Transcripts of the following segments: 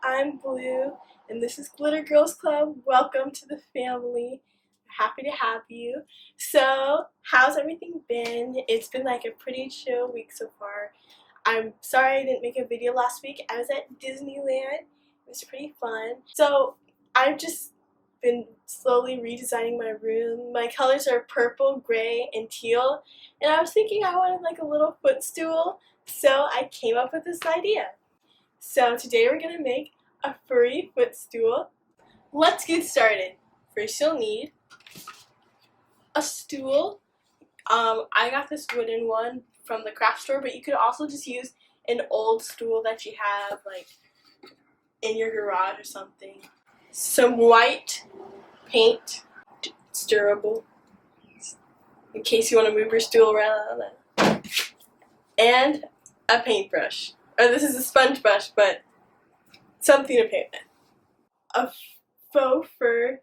I'm Blue, and this is Glitter Girls Club. Welcome to the family. Happy to have you. So, how's everything been? It's been like a pretty chill week so far. I'm sorry I didn't make a video last week. I was at Disneyland. It was pretty fun. So, I've just been slowly redesigning my room. My colors are purple, gray, and teal. And I was thinking I wanted like a little footstool. So, I came up with this idea. So today we're going to make a furry footstool. Let's get started. First you'll need a stool. I got this wooden one from the craft store, but you could also just use an old stool that you have like in your garage or something. Some white paint. It's durable, in case you want to move your stool around. And a paintbrush. Or this is a sponge brush, but something to paint with. A faux fur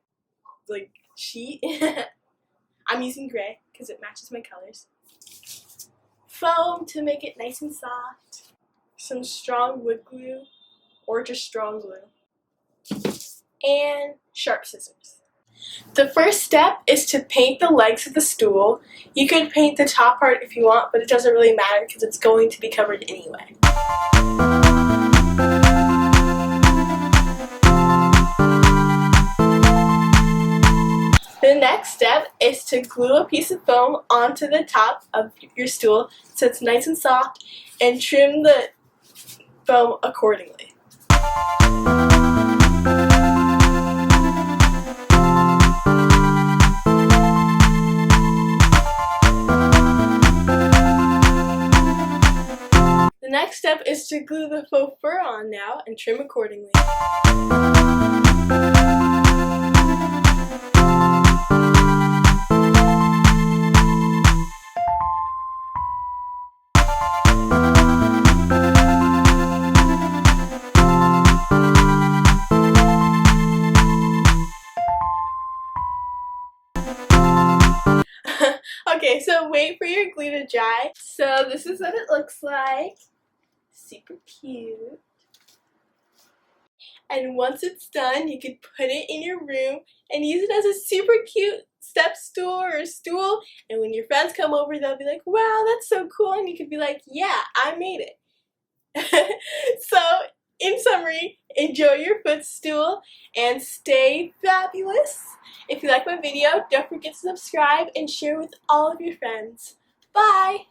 like sheet. I'm using gray because it matches my colors. Foam to make it nice and soft. Some strong wood glue or just strong glue. And sharp scissors. The first step is to paint the legs of the stool. You could paint the top part if you want, but it doesn't really matter because it's going to be covered anyway. The next step is to glue a piece of foam onto the top of your stool so it's nice and soft, and trim the foam accordingly. The next step is to glue the faux fur on now and trim accordingly. Okay, so wait for your glue to dry. So this is what it looks like. Super cute. And once it's done, you can put it in your room and use it as a super cute step stool or stool. And when your friends come over, they'll be like, wow, that's so cool. And you can be like, yeah, I made it. So, in summary, enjoy your footstool and stay fabulous. If you like my video, don't forget to subscribe and share with all of your friends. Bye!